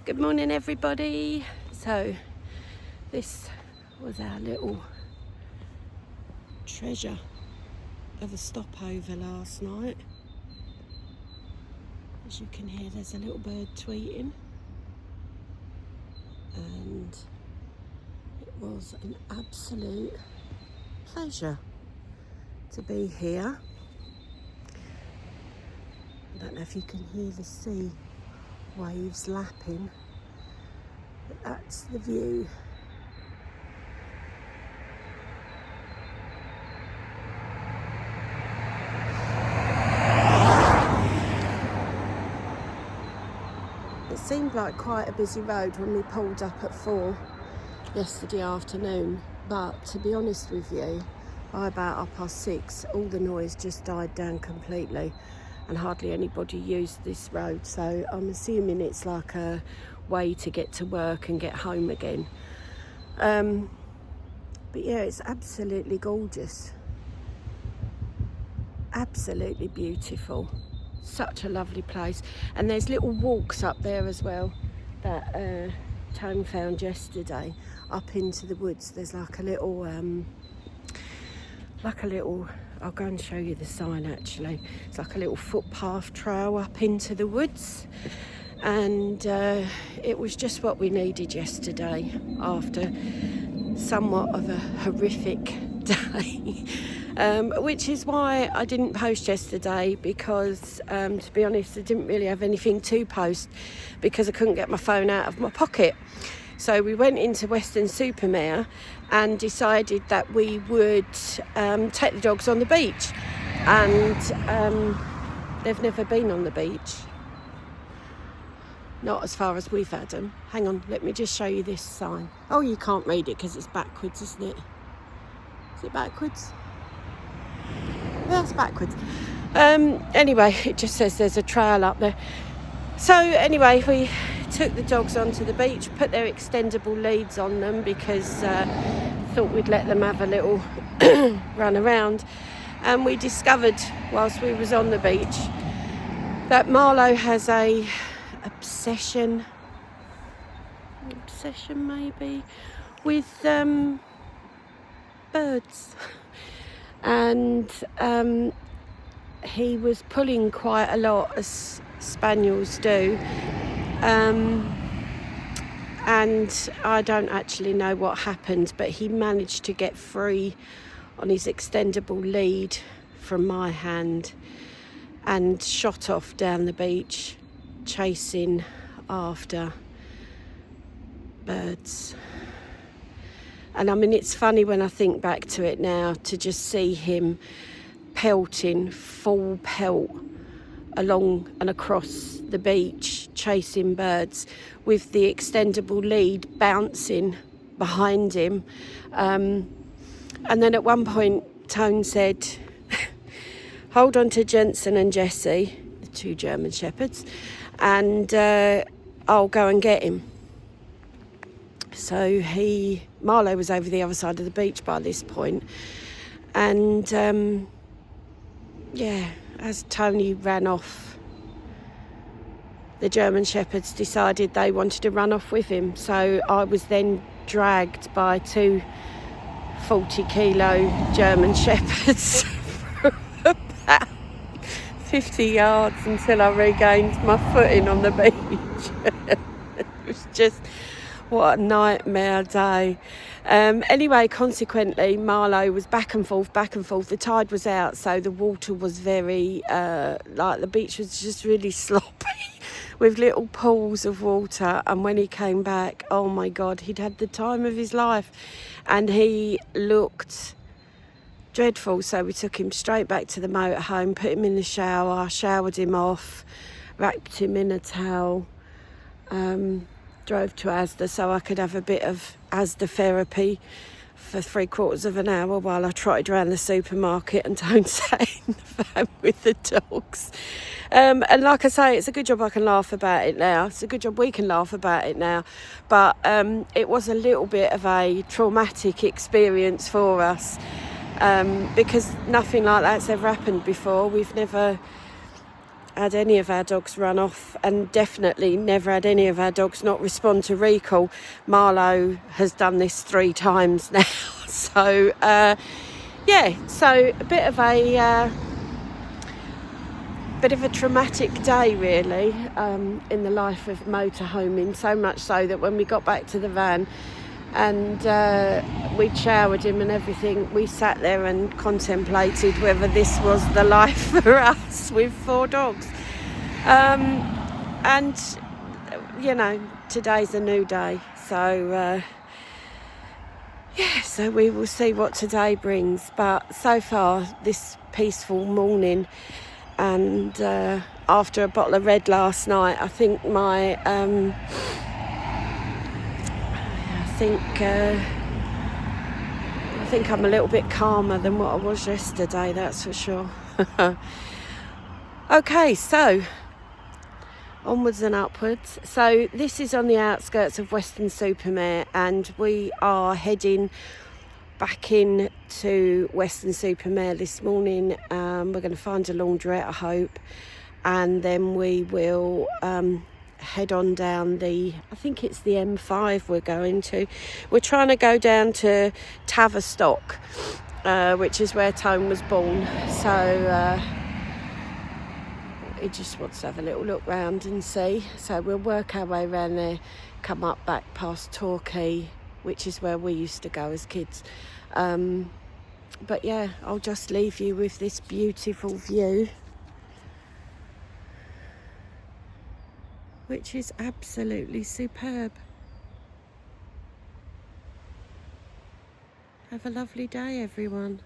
Good morning, everybody. So this was our little treasure of a stopover last night. As you can hear, there's a little bird tweeting, and it was an absolute pleasure to be here. I don't know if you can hear the sea waves lapping, but that's the view. It seemed like quite a busy road when we pulled up at 4 yesterday afternoon, but to be honest with you, by about 6:30 all the noise just died down completely and hardly anybody used this road, so I'm assuming it's like a way to get to work and get home again. But yeah, it's absolutely gorgeous, absolutely beautiful, such a lovely place. And there's little walks up there as well that Tone found yesterday up into the woods. There's like a little I'll go and show you the sign actually. It's like a little footpath trail up into the woods, and it was just what we needed yesterday after somewhat of a horrific day. Which is why I didn't post yesterday, because to be honest, I didn't really have anything to post because I couldn't get my phone out of my pocket. So we went into Weston-super-Mare and decided that we would take the dogs on the beach, and they've never been on the beach, not as far as we've had them. Hang on, let me just show you this sign. Oh, you can't read it because it's backwards, isn't it? Is it backwards? Yeah, it's backwards. Anyway, it just says there's a trail up there. So anyway, we took the dogs onto the beach, put their extendable leads on them because thought we'd let them have a little run around. And we discovered whilst we was on the beach that Marlo has a obsession maybe with birds. And he was pulling quite a lot, as spaniels do, and I don't actually know what happened, but he managed to get free on his extendable lead from my hand and shot off down the beach chasing after birds. And I mean, it's funny when I think back to it now to just see him pelting full pelt along and across the beach chasing birds with the extendable lead bouncing behind him. And then at one point Tone said, hold on to Jensen and Jessie, the 2 German shepherds, and I'll go and get him. So Marlo was over the other side of the beach by this point, and as Tony ran off, the German shepherds decided they wanted to run off with him. So I was then dragged by 2 40-kilo German shepherds for about 50 yards until I regained my footing on the beach. It was just, what a nightmare day. Anyway, consequently, Marlo was back and forth. The tide was out, so the water was very, the beach was just really sloppy with little pools of water. And when he came back, oh my God, he'd had the time of his life and he looked dreadful. So we took him straight back to the motorhome, put him in the shower, showered him off, wrapped him in a towel, drove to Asda so I could have a bit of Asda therapy for 3/4 of an hour while I trotted around the supermarket and Tone sat in the van with the dogs. And like I say, it's a good job I can laugh about it now. It's a good job we can laugh about it now. But it was a little bit of a traumatic experience for us, because nothing like that's ever happened before. We've never had any of our dogs run off, and definitely never had any of our dogs not respond to recall. Marlowe has done this 3 times now. So so a bit of a traumatic day really, in the life of motorhoming, so much so that when we got back to the van and we'd showered him and everything, we sat there and contemplated whether this was the life for us with 4 dogs. And you know, today's a new day, so so we will see what today brings. But so far, this peaceful morning, and after a bottle of red last night, I think my I think I'm a little bit calmer than what I was yesterday, that's for sure. Okay, so onwards and upwards. So this is on the outskirts of Weston-super-Mare, and we are heading back in to Weston-super-Mare this morning. We're going to find a laundrette, I hope, and then we will head on down I think it's the M5 we're going to. We're trying to go down to Tavistock, which is where Tone was born. So he just wants to have a little look round and see. So we'll work our way around there, come up back past Torquay, which is where we used to go as kids. But yeah, I'll just leave you with this beautiful view, which is absolutely superb. Have a lovely day, everyone.